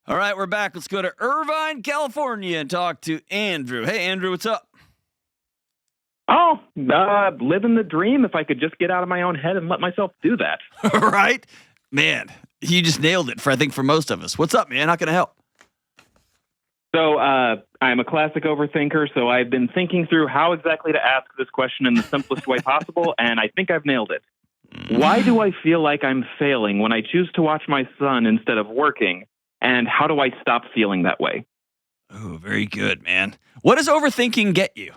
All right, we're back. Let's go to Irvine, California and talk to Andrew. Hey, Andrew, what's up? Oh, living the dream if I could just get out of my own head and let myself do that. Right? Man, you just nailed it, I think, for most of us. What's up, man? How can I help? So I'm a classic overthinker, so I've been thinking through how exactly to ask this question in the simplest way possible, and I think I've nailed it. Why do I feel like I'm failing when I choose to watch my son instead of working, and how do I stop feeling that way? Oh, very good, man. What does overthinking get you?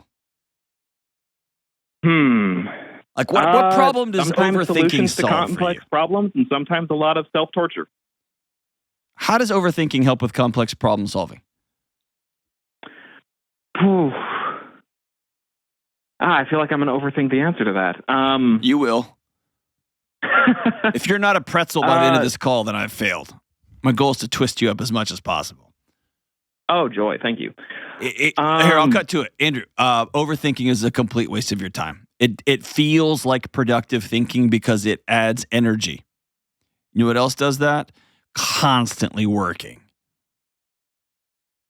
Like, what problem does sometimes overthinking solutions to solve for complex you? problems, and sometimes a lot of self-torture. How does overthinking help with complex problem solving? I feel like I'm going to overthink the answer to that. You will. If you're not a pretzel by the end of this call, then I've failed. My goal is to twist you up as much as possible. Oh, joy. Thank you. Here, I'll cut to it. Andrew, overthinking is a complete waste of your time. It feels like productive thinking because it adds energy. You know what else does that? Constantly working.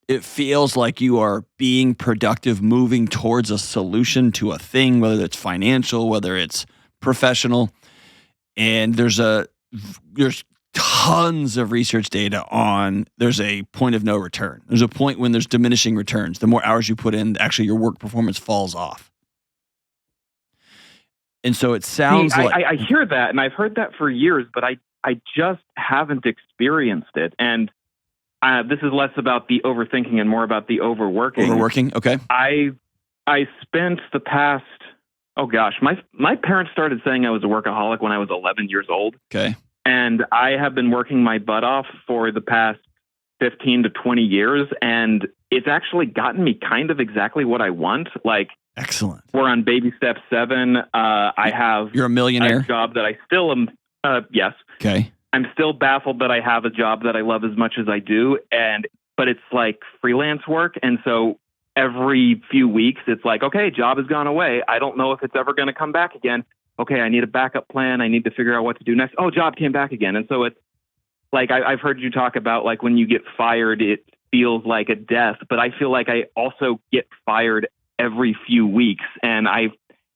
It feels like you are being productive, moving towards a solution to a thing, whether it's financial, whether it's professional. And there's tons of research data on there's a point of no return. There's a point when there's diminishing returns. The more hours you put in, actually your work performance falls off. And so it sounds like... I hear that, and I've heard that for years, but I just haven't experienced it. And this is less about the overthinking and more about the overworking. Overworking, okay. I spent the past... Oh, gosh. My parents started saying I was a workaholic when I was 11 years old. Okay. And I have been working my butt off for the past 15 to 20 years, and it's actually gotten me kind of exactly what I want. Like, excellent. We're on baby step 7. You're a millionaire? A job that I still am. Yes. Okay. I'm still baffled that I have a job that I love as much as I do, but it's like freelance work, and so every few weeks it's like, okay, job has gone away. I don't know if it's ever going to come back again. Okay, I need a backup plan. I need to figure out what to do next. Oh, job came back again. And so it's like, I've heard you talk about like when you get fired, it feels like a death, but I feel like I also get fired every few weeks and I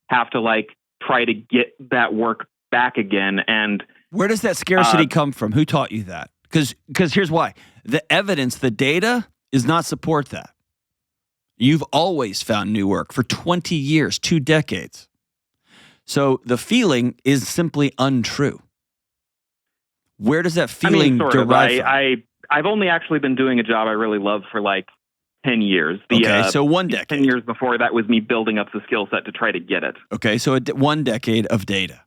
have to like try to get that work back again. And where does that scarcity come from? Who taught you that? Because here's why. The evidence, the data does not support that. You've always found new work for 20 years, 2 decades. So the feeling is simply untrue. Where does that feeling derive from? I've only actually been doing a job I really love for like 10 years. So 1 decade. 10 years before that was me building up the skill set to try to get it. Okay, so 1 decade of data.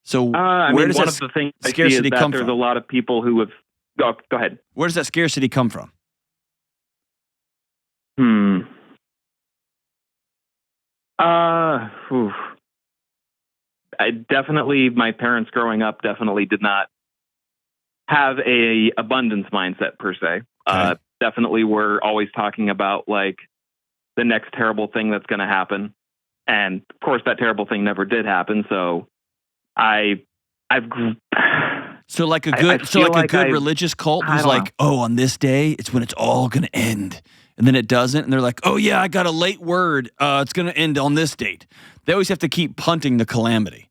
So where does one of the things scarcity come from? There's a lot of people who have... go ahead. Where does that scarcity come from? Definitely, my parents growing up definitely did not have a abundance mindset per se. Okay. Definitely were always talking about like the next terrible thing that's going to happen. And of course that terrible thing never did happen. So So like a good religious cult who's like, oh, on this day, it's when it's all going to end. And then it doesn't. And they're like, oh, yeah, I got a late word. It's going to end on this date. They always have to keep punting the calamity.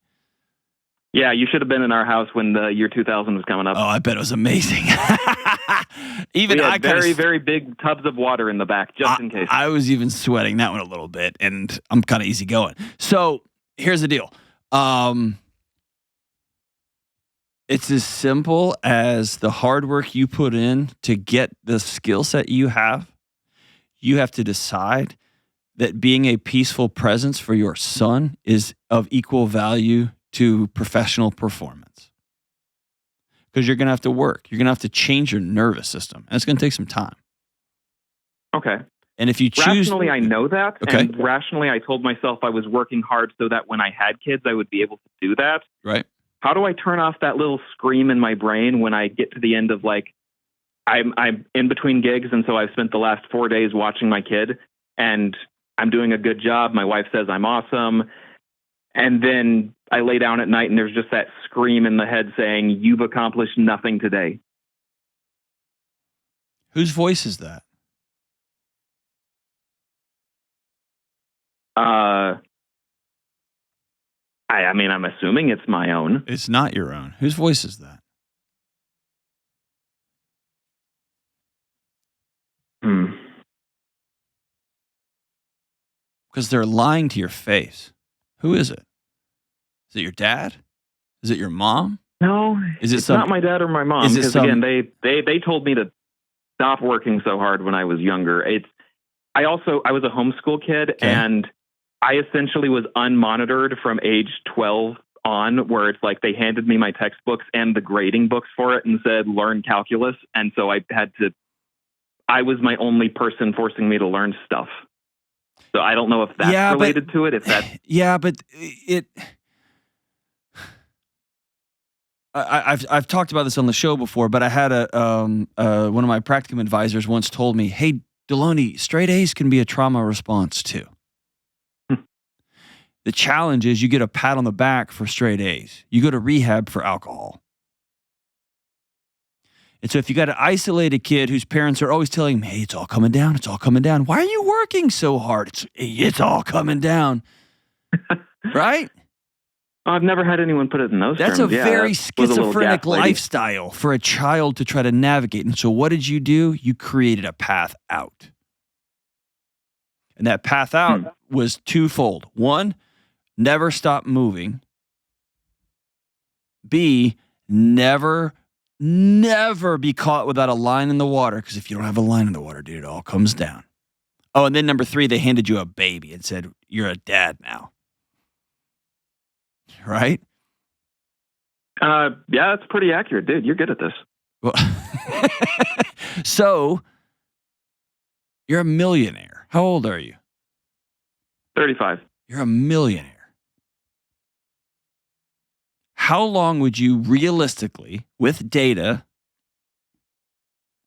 Yeah, you should have been in our house when the year 2000 was coming up. Oh, I bet it was amazing. Even we had very big tubs of water in the back, just in case. I was even sweating that one a little bit, and I'm kind of easygoing. So here's the deal. It's as simple as the hard work you put in to get the skill set you have. You have to decide that being a peaceful presence for your son is of equal value to professional performance. Because you're going to have to work. You're going to have to change your nervous system. And it's going to take some time. Okay. And if you choose... Rationally, I know that. Okay. And rationally, I told myself I was working hard so that when I had kids, I would be able to do that. Right. How do I turn off that little scream in my brain when I get to the end of like, I'm in between gigs, and so I've spent the last 4 days watching my kid, and I'm doing a good job. My wife says I'm awesome. And then I lay down at night, and there's just that scream in the head saying, you've accomplished nothing today. Whose voice is that? I mean, I'm assuming it's my own. It's not your own. Whose voice is that? Because they're lying to your face. Who is it? Is it your dad? Is it your mom? No, Is it it's not my dad or my mom. Is it Because again, they told me to stop working so hard when I was younger. I was a homeschool kid, and I essentially was unmonitored from age 12 on, where it's like they handed me my textbooks and the grading books for it and said, learn calculus. And so I was my only person forcing me to learn stuff. So I don't know if that's related to it. If that's I've talked about this on the show before, but I had one of my practicum advisors once told me, "Hey, Delony, straight A's can be a trauma response too." The challenge is you get a pat on the back for straight A's. You go to rehab for alcohol. And so if you got an isolated kid whose parents are always telling him, "Hey, it's all coming down. It's all coming down. Why are you working so hard? It's all coming down." Right? I've never had anyone put it in those terms. That's a very schizophrenic lifestyle for a child to try to navigate. And so what did you do? You created a path out. And that path out was twofold. One, never stop moving. B, never be caught without a line in the water, because if you don't have a line in the water, dude, it all comes down. Oh, and then number 3, they handed you a baby and said, "You're a dad now." Right? Yeah, that's pretty accurate, dude. You're good at this. Well, so, you're a millionaire. How old are you? 35. You're a millionaire. How long would you realistically, with data,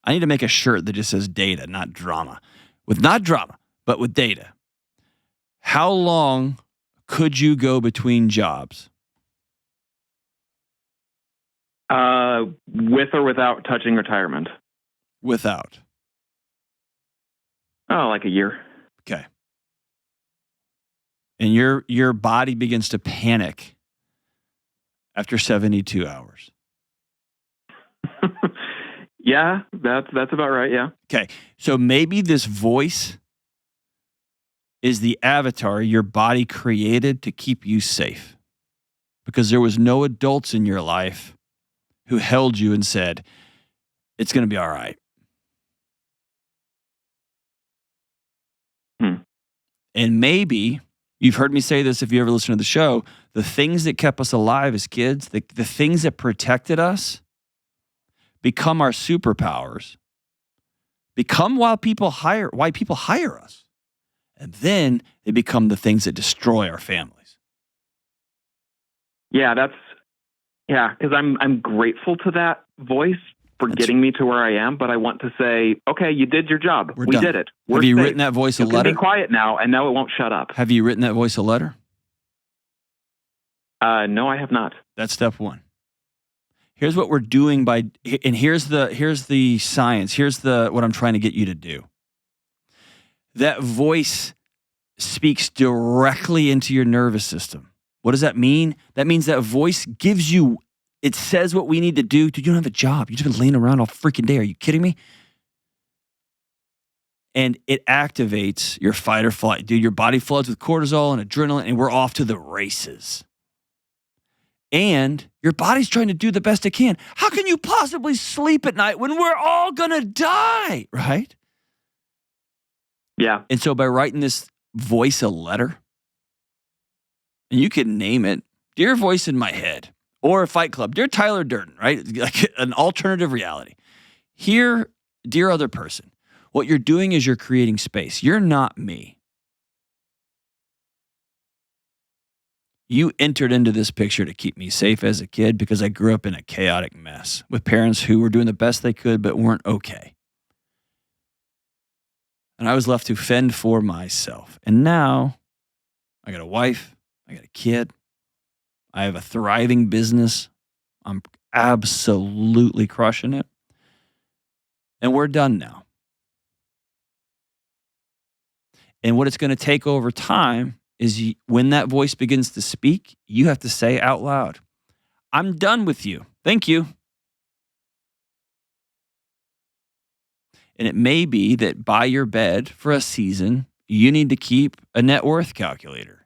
I need to make a shirt that just says data, not drama. Not drama, but with data. How long could you go between jobs? With or without touching retirement? Without. Oh, like a year. Okay. And your body begins to panic after 72 hours. Yeah, that's about right, yeah. Okay. So maybe this voice is the avatar your body created to keep you safe, because there was no adults in your life who held you and said, "It's going to be all right." And maybe, you've heard me say this if you ever listen to the show, the things that kept us alive as kids, the things that protected us, become our superpowers, become why people hire us. And then they become the things that destroy our families. Yeah, because I'm grateful to that voice for getting me to where I am, but I want to say, okay, you did your job. We did it. Have you written that voice a letter? You can be quiet now, and now it won't shut up. Have you written that voice a letter? No, I have not. That's step 1. Here's what we're doing and here's the science. Here's what I'm trying to get you to do. That voice speaks directly into your nervous system. What does that mean? That means that voice it says what we need to do. Dude, you don't have a job. You've just been laying around all freaking day. Are you kidding me? And it activates your fight or flight. Dude, your body floods with cortisol and adrenaline, and we're off to the races. And your body's trying to do the best it can. How can you possibly sleep at night when we're all going to die, right? Yeah. And so by writing this voice a letter, and you can name it, "Dear Voice in My Head," or Fight Club, "Dear Tyler Durden," right? Like an alternative reality. Here, dear other person, what you're doing is you're creating space. You're not me. You entered into this picture to keep me safe as a kid because I grew up in a chaotic mess with parents who were doing the best they could but weren't okay. And I was left to fend for myself. And now I got a wife, I got a kid, I have a thriving business. I'm absolutely crushing it. and we're done now. And what it's going to take over time is when that voice begins to speak, you have to say out loud, I'm done with you. Thank you. And it may be that by your bed for a season, you need to keep a net worth calculator.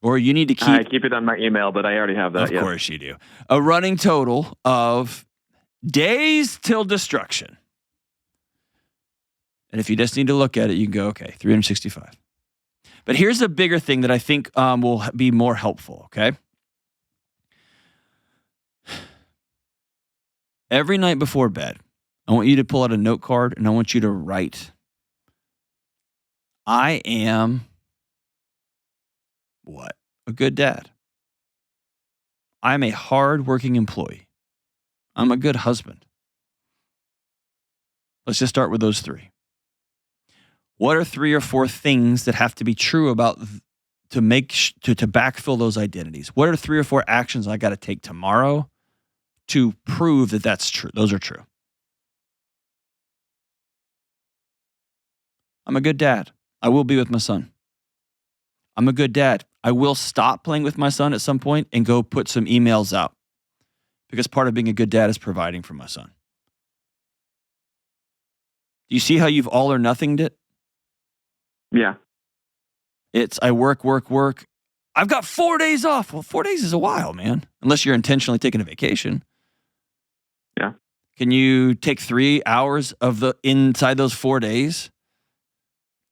Or you need to keep... I keep it on my email, but I already have that. Of course you do. A running total of days till destruction. And if you just need to look at it, you can go, okay, 365. But here's a bigger thing that I think will be more helpful, okay? Every night before bed, I want you to pull out a note card and I want you to write, I am what? A good dad. I'm a hard-working employee. I'm a good husband. Let's just start with those three. What are 3 or 4 things that have to be true about to backfill those identities? What are 3 or 4 actions I got to take tomorrow to prove that that's true? Those are true. I'm a good dad. I will be with my son. I'm a good dad. I will stop playing with my son at some point and go put some emails out, because part of being a good dad is providing for my son. Do you see how you've all or nothinged it? Yeah. It's I work. I've got 4 days off. Well, 4 days is a while, man, unless you're intentionally taking a vacation. Yeah. Can you take 3 hours of inside those 4 days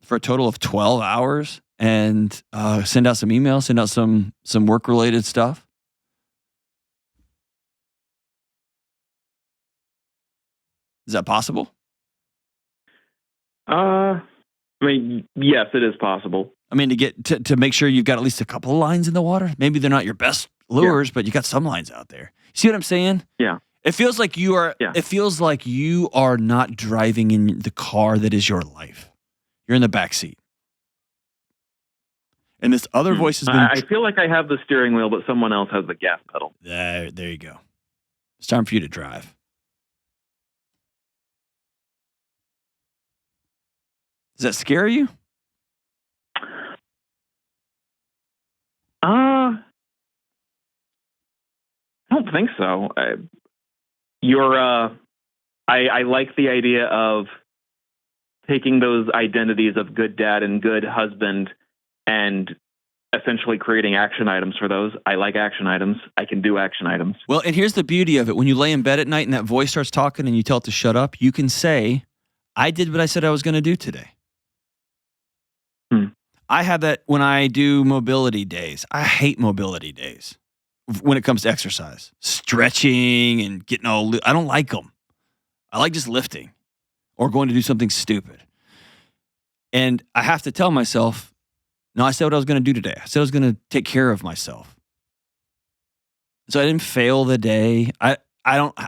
for a total of 12 hours and send out some emails, send out some work-related stuff? Is that possible? I mean, yes, it is possible. I mean, to make sure you've got at least a couple of lines in the water. Maybe they're not your best lures, but you got some lines out there. See what I'm saying? Yeah. It feels like you are. Yeah. It feels like you are not driving in the car that is your life. You're in the back seat, and this other voice has been. I feel like I have the steering wheel, but someone else has the gas pedal. There you go. It's time for you to drive. Does that scare you? I don't think so. I like the idea of taking those identities of good dad and good husband and essentially creating action items for those. I like action items. I can do action items. Well, and here's the beauty of it. When you lay in bed at night and that voice starts talking and you tell it to shut up, you can say, I did what I said I was going to do today. I have that when I do mobility days. I hate mobility days when it comes to exercise. Stretching and getting all... I don't like them. I like just lifting or going to do something stupid. And I have to tell myself, no, I said what I was going to do today. I said I was going to take care of myself. So I didn't fail the day. I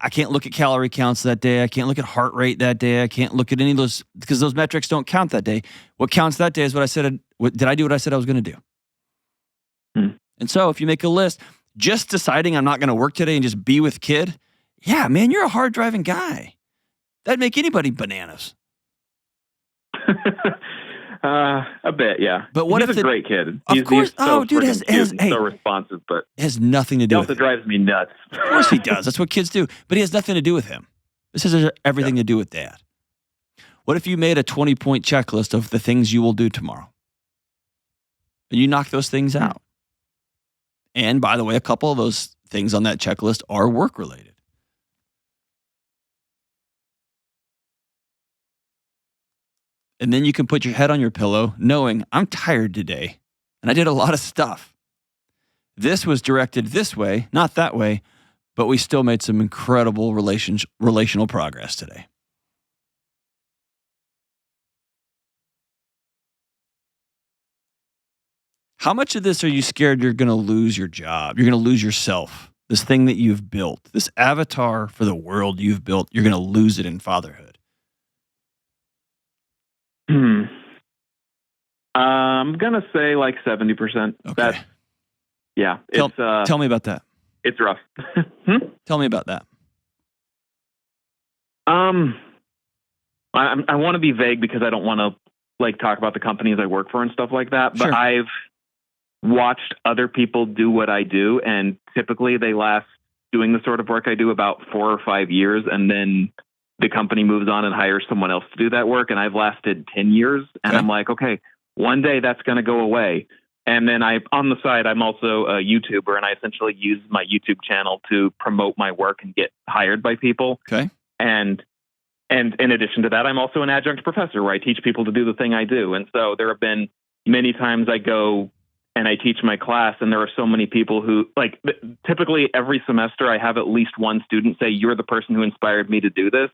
can't look at calorie counts that day. I can't look at heart rate that day. I can't look at any of those because those metrics don't count that day. What counts that day is what I said. Did I do what I said I was going to do? And so if you make a list, just deciding I'm not going to work today and just be with kid, yeah, man, you're a hard driving guy. That'd make anybody bananas. A bit, yeah. But what he's if a great kid? Of course. He's so dude, so responsive, but it has nothing to do with it. Drives me nuts. Of course he does. That's what kids do. But he has nothing to do with him. This has everything to do with dad. What if you made a 20-point checklist of the things you will do tomorrow? And you knock those things out. And by the way, a couple of those things on that checklist are work-related. And then you can put your head on your pillow knowing I'm tired today and I did a lot of stuff. This was directed this way, not that way, but we still made some incredible relational progress today. How much of this are you scared you're going to lose your job? You're going to lose yourself, this thing that you've built, this avatar for the world you've built. You're going to lose it in fatherhood. I'm going to say like 70%. Okay. Tell me about that. It's rough. Tell me about that. I want to be vague because I don't want to like talk about the companies I work for and stuff like that. But Sure. I've watched other people do what I do, and typically they last doing the sort of work I do about 4 or 5 years, and then the company moves on and hires someone else to do that work. And I've lasted 10 years, and Okay. I'm like, okay, one day that's going to go away. And then on the side, I'm also a YouTuber, and I essentially use my YouTube channel to promote my work and get hired by people. Okay. And in addition to that, I'm also an adjunct professor where I teach people to do the thing I do. And so there have been many times I go and I teach my class, and there are so many people who, like, typically every semester I have at least one student say, "You're the person who inspired me to do this."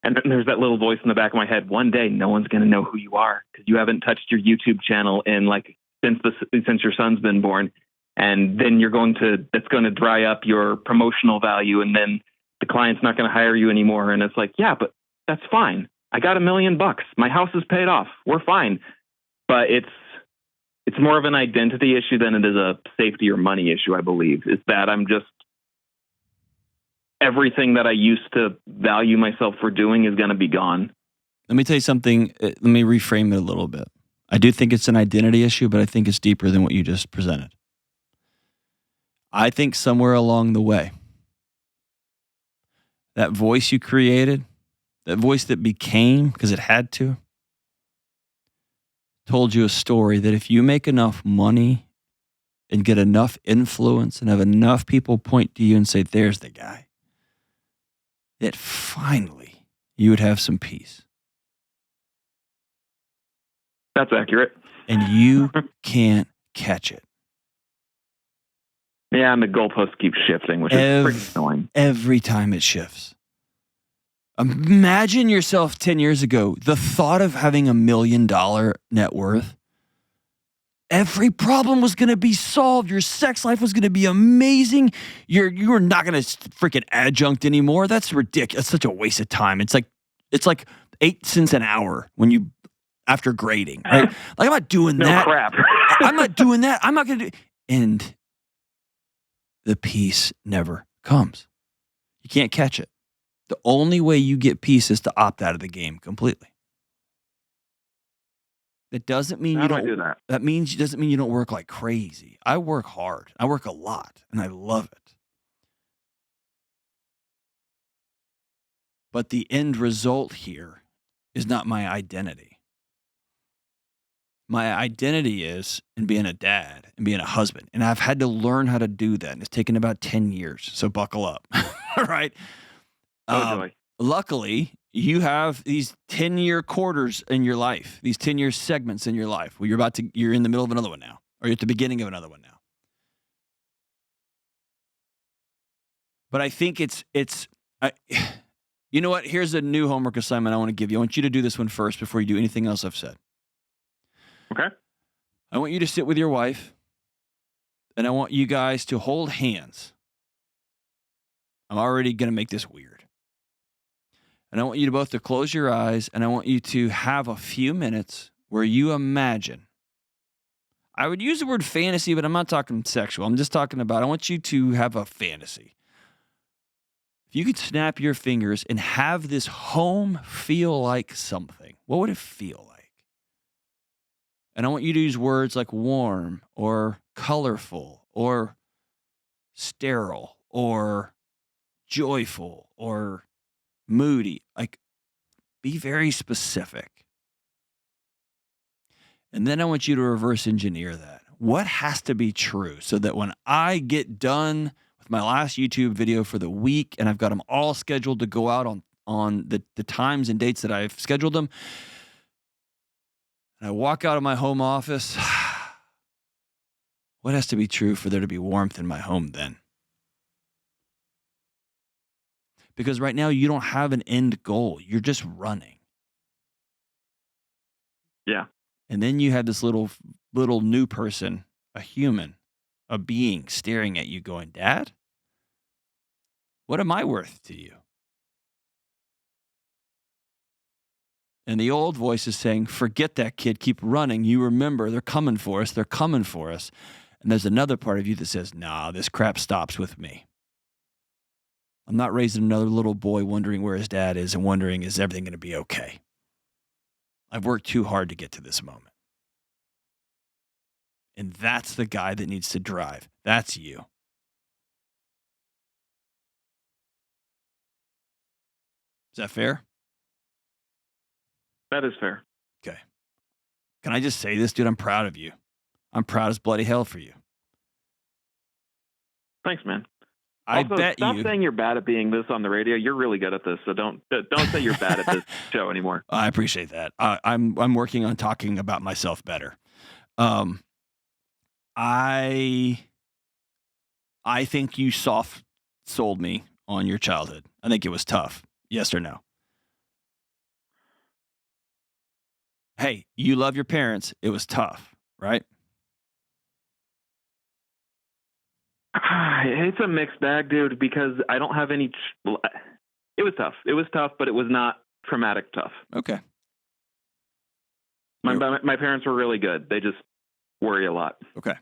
And then there's that little voice in the back of my head, one day no one's going to know who you are because you haven't touched your YouTube channel in like since your son's been born. And then that's going to dry up your promotional value, and then the client's not going to hire you anymore. And it's like, yeah, but that's fine. I got $1 million. My house is paid off. We're fine. But it's more of an identity issue than it is a safety or money issue, I believe. It's that I'm just, everything that I used to value myself for doing is going to be gone. Let me tell you something. Let me reframe it a little bit. I do think it's an identity issue, but I think it's deeper than what you just presented. I think somewhere along the way, that voice you created, that voice that became, because it had to, told you a story that if you make enough money and get enough influence and have enough people point to you and say, there's the guy, that finally you would have some peace. That's accurate. And you can't catch it. Yeah, and the goalposts keep shifting, which is pretty annoying. Every time it shifts. Imagine yourself 10 years ago, the thought of having $1 million net worth. Every problem was going to be solved. Your sex life was going to be amazing. You were not going to freaking adjunct anymore. That's ridiculous. That's such a waste of time. It's like 8 cents an hour when you after grading, right? Like, I'm not doing that. No crap. I'm not doing that. I'm not going to do. And the peace never comes. You can't catch it. The only way you get peace is to opt out of the game completely. That doesn't mean you don't do that. Doesn't mean you don't work like crazy. I work hard. I work a lot, and I love it. But the end result here is not my identity. My identity is in being a dad and being a husband. And I've had to learn how to do that. And it's taken about 10 years. So buckle up. Right? Luckily, you have these 10-year quarters in your life, these 10-year segments in your life where you're in the middle of another one now, or you're at the beginning of another one now. But I think you know what? Here's a new homework assignment I want to give you. I want you to do this one first before you do anything else I've said. Okay. I want you to sit with your wife, and I want you guys to hold hands. I'm already going to make this weird. And I want you to both to close your eyes, and I want you to have a few minutes where you imagine. I would use the word fantasy, but I'm not talking sexual. I'm just talking about, I want you to have a fantasy. If you could snap your fingers and have this home feel like something, what would it feel like? And I want you to use words like warm or colorful or sterile or joyful or moody. Like, be very specific. And then I want you to reverse engineer that. What has to be true so that when I get done with my last YouTube video for the week and I've got them all scheduled to go out on the times and dates that I've scheduled them, and I walk out of my home office, what has to be true for there to be warmth in my home then? Because right now you don't have an end goal. You're just running. Yeah. And then you have this little new person, a human, a being staring at you going, Dad, what am I worth to you? And the old voice is saying, forget that kid, keep running. You remember, they're coming for us. They're coming for us. And there's another part of you that says, nah, this crap stops with me. I'm not raising another little boy wondering where his dad is and wondering, is everything going to be okay? I've worked too hard to get to this moment. And that's the guy that needs to drive. That's you. Is that fair? That is fair. Okay. Can I just say this, dude? I'm proud of you. I'm proud as bloody hell for you. Thanks, man. I Also, bet stop you. saying you're bad at being this on the radio. You're really good at this, so don't say you're bad at this show anymore. I appreciate that. I'm working on talking about myself better. I think you soft sold me on your childhood. I think it was tough. Yes or no? Hey, you love your parents. It was tough, right? It's a mixed bag, dude, because I don't have any. It was tough. It was tough, but it was not traumatic tough. Okay. My parents were really good. They just worry a lot. Okay.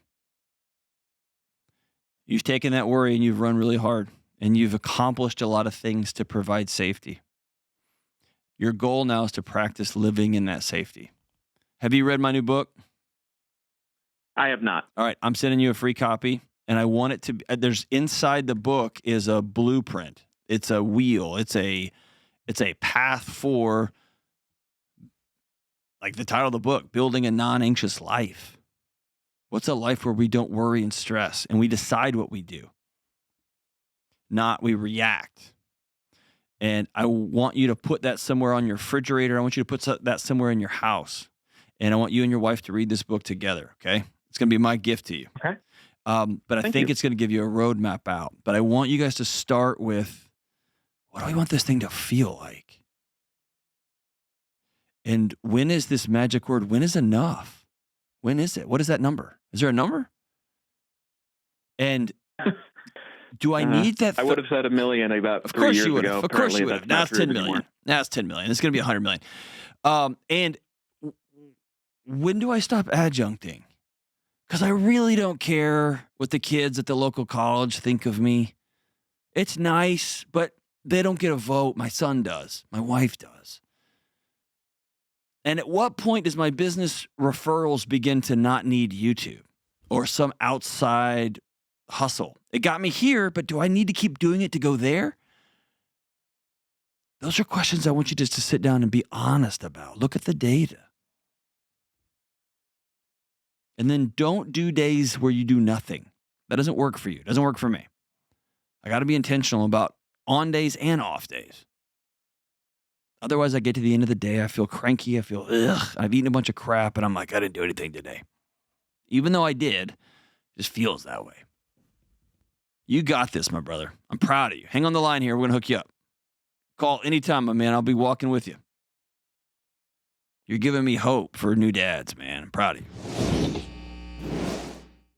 You've taken that worry and you've run really hard and you've accomplished a lot of things to provide safety. Your goal now is to practice living in that safety. Have you read my new book? I have not. All right. I'm sending you a free copy and I want it to be, there's inside the book is a blueprint. It's a wheel. It's a path for, like the title of the book, building a non-anxious life. What's a life where we don't worry and stress and we decide what we do, not we react? And I want you to put that somewhere on your refrigerator. I want you to put that somewhere in your house. And I want you and your wife to read this book together, okay? It's going to be my gift to you. Okay. But I think it's going to give you a roadmap out. But I want you guys to start with, what do I want this thing to feel like? And when is this magic word? When is enough? When is it? What is that number? Is there a number? And do I need that? I would have said 1 million about 3 years ago. Of course you would have. Now it's 10 million. Now it's 10 million. It's going to be 100 million. And when do I stop adjuncting? Because I really don't care what the kids at the local college think of me. It's nice, but they don't get a vote. My son does. My wife does. And at what point does my business referrals begin to not need YouTube or some outside hustle? It got me here, but do I need to keep doing it to go there? Those are questions I want you just to sit down and be honest about. Look at the data. And then don't do days where you do nothing. That doesn't work for you. It doesn't work for me. I got to be intentional about on days and off days. Otherwise, I get to the end of the day, I feel cranky, I feel, I've eaten a bunch of crap, and I'm like, I didn't do anything today. Even though I did, it just feels that way. You got this, my brother. I'm proud of you. Hang on the line here. We're going to hook you up. Call anytime, my man. I'll be walking with you. You're giving me hope for new dads, man. I'm proud of you.